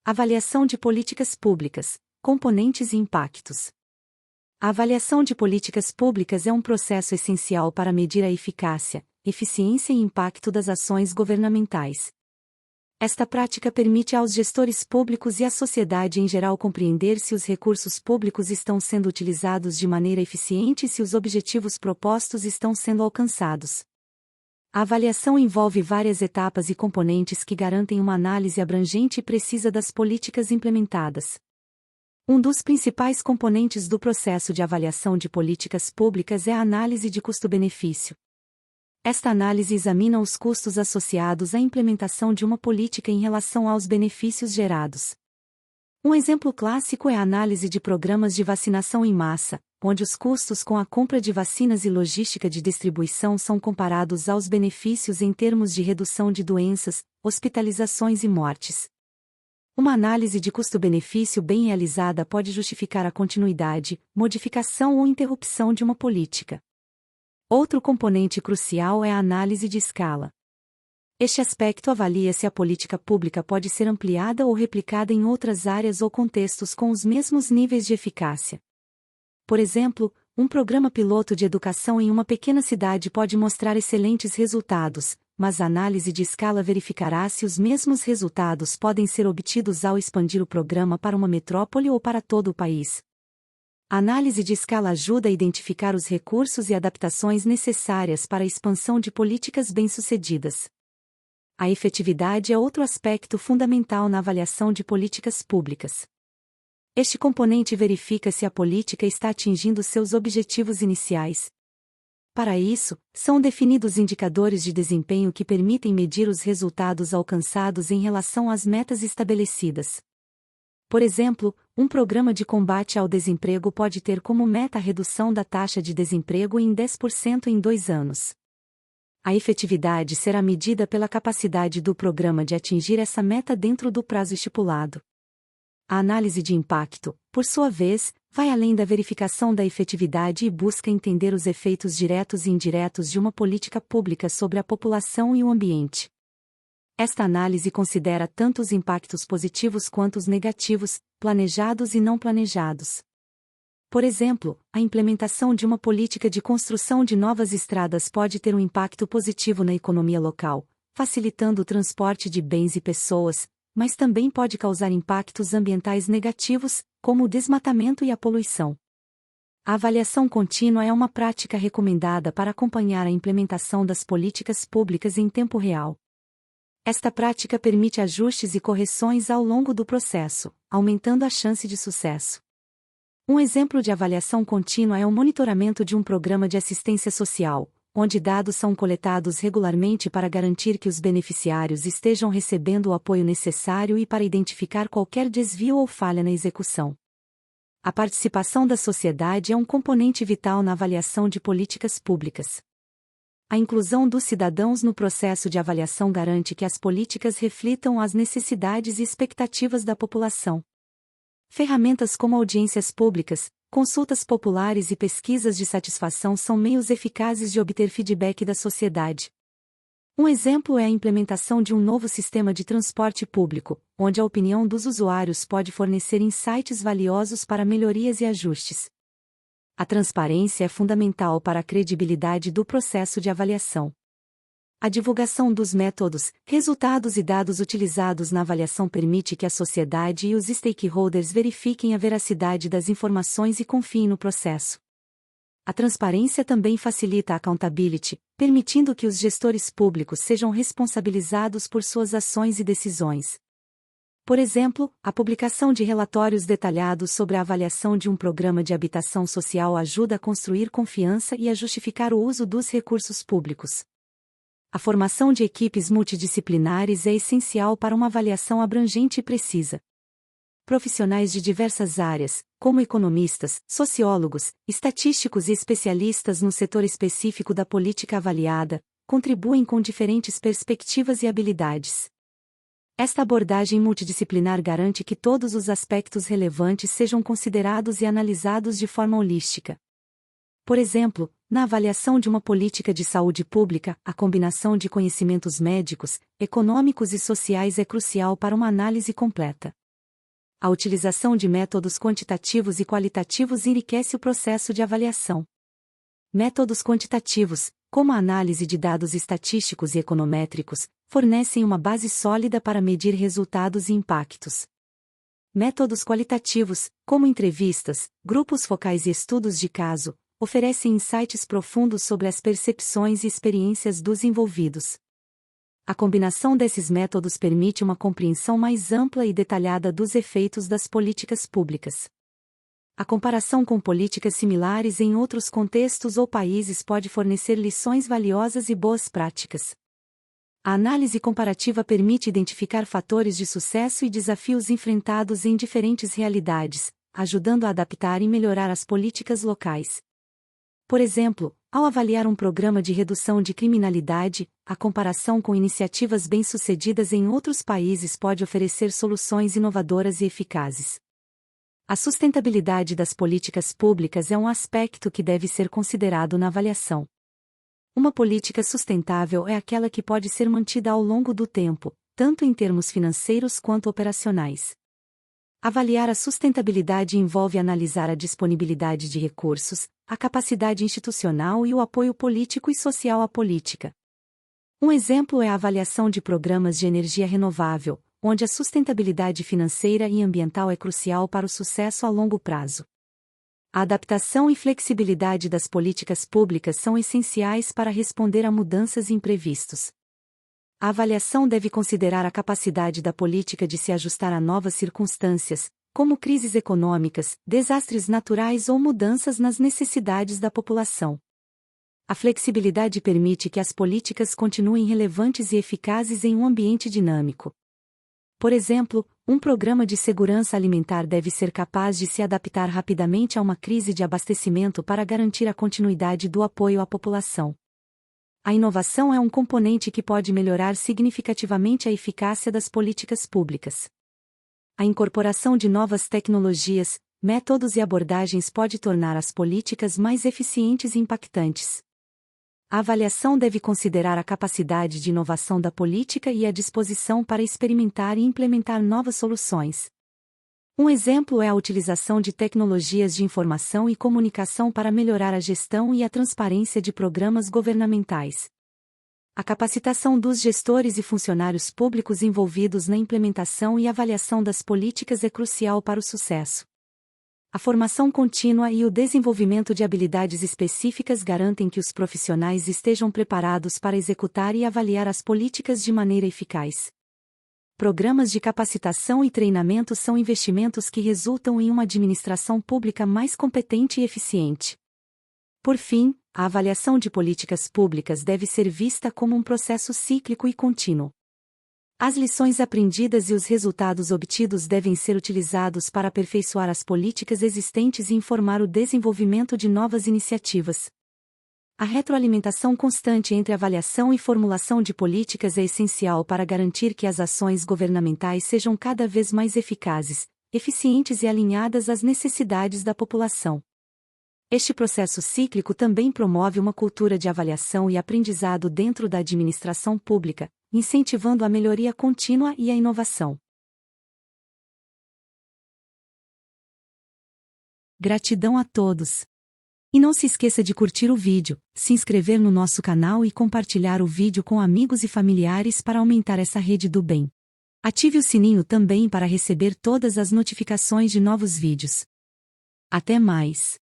Avaliação de políticas públicas, componentes e impactos. A avaliação de políticas públicas é um processo essencial para medir a eficácia, eficiência e impacto das ações governamentais. Esta prática permite aos gestores públicos e à sociedade em geral compreender se os recursos públicos estão sendo utilizados de maneira eficiente e se os objetivos propostos estão sendo alcançados. A avaliação envolve várias etapas e componentes que garantem uma análise abrangente e precisa das políticas implementadas. Um dos principais componentes do processo de avaliação de políticas públicas é a análise de custo-benefício. Esta análise examina os custos associados à implementação de uma política em relação aos benefícios gerados. Um exemplo clássico é a análise de programas de vacinação em massa, onde os custos com a compra de vacinas e logística de distribuição são comparados aos benefícios em termos de redução de doenças, hospitalizações e mortes. Uma análise de custo-benefício bem realizada pode justificar a continuidade, modificação ou interrupção de uma política. Outro componente crucial é a análise de escala. Este aspecto avalia se a política pública pode ser ampliada ou replicada em outras áreas ou contextos com os mesmos níveis de eficácia. Por exemplo, um programa piloto de educação em uma pequena cidade pode mostrar excelentes resultados, mas a análise de escala verificará se os mesmos resultados podem ser obtidos ao expandir o programa para uma metrópole ou para todo o país. A análise de escala ajuda a identificar os recursos e adaptações necessárias para a expansão de políticas bem-sucedidas. A efetividade é outro aspecto fundamental na avaliação de políticas públicas. Este componente verifica se a política está atingindo seus objetivos iniciais. Para isso, são definidos indicadores de desempenho que permitem medir os resultados alcançados em relação às metas estabelecidas. Por exemplo, um programa de combate ao desemprego pode ter como meta a redução da taxa de desemprego em 10% em 2 anos. A efetividade será medida pela capacidade do programa de atingir essa meta dentro do prazo estipulado. A análise de impacto, por sua vez, vai além da verificação da efetividade e busca entender os efeitos diretos e indiretos de uma política pública sobre a população e o ambiente. Esta análise considera tanto os impactos positivos quanto os negativos, planejados e não planejados. Por exemplo, a implementação de uma política de construção de novas estradas pode ter um impacto positivo na economia local, facilitando o transporte de bens e pessoas, mas também pode causar impactos ambientais negativos, como o desmatamento e a poluição. A avaliação contínua é uma prática recomendada para acompanhar a implementação das políticas públicas em tempo real. Esta prática permite ajustes e correções ao longo do processo, aumentando a chance de sucesso. Um exemplo de avaliação contínua é o monitoramento de um programa de assistência social, onde dados são coletados regularmente para garantir que os beneficiários estejam recebendo o apoio necessário e para identificar qualquer desvio ou falha na execução. A participação da sociedade é um componente vital na avaliação de políticas públicas. A inclusão dos cidadãos no processo de avaliação garante que as políticas reflitam as necessidades e expectativas da população. Ferramentas como audiências públicas, consultas populares e pesquisas de satisfação são meios eficazes de obter feedback da sociedade. Um exemplo é a implementação de um novo sistema de transporte público, onde a opinião dos usuários pode fornecer insights valiosos para melhorias e ajustes. A transparência é fundamental para a credibilidade do processo de avaliação. A divulgação dos métodos, resultados e dados utilizados na avaliação permite que a sociedade e os stakeholders verifiquem a veracidade das informações e confiem no processo. A transparência também facilita a accountability, permitindo que os gestores públicos sejam responsabilizados por suas ações e decisões. Por exemplo, a publicação de relatórios detalhados sobre a avaliação de um programa de habitação social ajuda a construir confiança e a justificar o uso dos recursos públicos. A formação de equipes multidisciplinares é essencial para uma avaliação abrangente e precisa. Profissionais de diversas áreas, como economistas, sociólogos, estatísticos e especialistas no setor específico da política avaliada, contribuem com diferentes perspectivas e habilidades. Esta abordagem multidisciplinar garante que todos os aspectos relevantes sejam considerados e analisados de forma holística. Por exemplo, na avaliação de uma política de saúde pública, a combinação de conhecimentos médicos, econômicos e sociais é crucial para uma análise completa. A utilização de métodos quantitativos e qualitativos enriquece o processo de avaliação. Métodos quantitativos, como a análise de dados estatísticos e econométricos, fornecem uma base sólida para medir resultados e impactos. Métodos qualitativos, como entrevistas, grupos focais e estudos de caso, oferecem insights profundos sobre as percepções e experiências dos envolvidos. A combinação desses métodos permite uma compreensão mais ampla e detalhada dos efeitos das políticas públicas. A comparação com políticas similares em outros contextos ou países pode fornecer lições valiosas e boas práticas. A análise comparativa permite identificar fatores de sucesso e desafios enfrentados em diferentes realidades, ajudando a adaptar e melhorar as políticas locais. Por exemplo, ao avaliar um programa de redução de criminalidade, a comparação com iniciativas bem-sucedidas em outros países pode oferecer soluções inovadoras e eficazes. A sustentabilidade das políticas públicas é um aspecto que deve ser considerado na avaliação. Uma política sustentável é aquela que pode ser mantida ao longo do tempo, tanto em termos financeiros quanto operacionais. Avaliar a sustentabilidade envolve analisar a disponibilidade de recursos, a capacidade institucional e o apoio político e social à política. Um exemplo é a avaliação de programas de energia renovável, onde a sustentabilidade financeira e ambiental é crucial para o sucesso a longo prazo. A adaptação e flexibilidade das políticas públicas são essenciais para responder a mudanças e imprevistos. A avaliação deve considerar a capacidade da política de se ajustar a novas circunstâncias, como crises econômicas, desastres naturais ou mudanças nas necessidades da população. A flexibilidade permite que as políticas continuem relevantes e eficazes em um ambiente dinâmico. Por exemplo, um programa de segurança alimentar deve ser capaz de se adaptar rapidamente a uma crise de abastecimento para garantir a continuidade do apoio à população. A inovação é um componente que pode melhorar significativamente a eficácia das políticas públicas. A incorporação de novas tecnologias, métodos e abordagens pode tornar as políticas mais eficientes e impactantes. A avaliação deve considerar a capacidade de inovação da política e a disposição para experimentar e implementar novas soluções. Um exemplo é a utilização de tecnologias de informação e comunicação para melhorar a gestão e a transparência de programas governamentais. A capacitação dos gestores e funcionários públicos envolvidos na implementação e avaliação das políticas é crucial para o sucesso. A formação contínua e o desenvolvimento de habilidades específicas garantem que os profissionais estejam preparados para executar e avaliar as políticas de maneira eficaz. Programas de capacitação e treinamento são investimentos que resultam em uma administração pública mais competente e eficiente. Por fim, a avaliação de políticas públicas deve ser vista como um processo cíclico e contínuo. As lições aprendidas e os resultados obtidos devem ser utilizados para aperfeiçoar as políticas existentes e informar o desenvolvimento de novas iniciativas. A retroalimentação constante entre avaliação e formulação de políticas é essencial para garantir que as ações governamentais sejam cada vez mais eficazes, eficientes e alinhadas às necessidades da população. Este processo cíclico também promove uma cultura de avaliação e aprendizado dentro da administração pública, incentivando a melhoria contínua e a inovação. Gratidão a todos! E não se esqueça de curtir o vídeo, se inscrever no nosso canal e compartilhar o vídeo com amigos e familiares para aumentar essa rede do bem. Ative o sininho também para receber todas as notificações de novos vídeos. Até mais!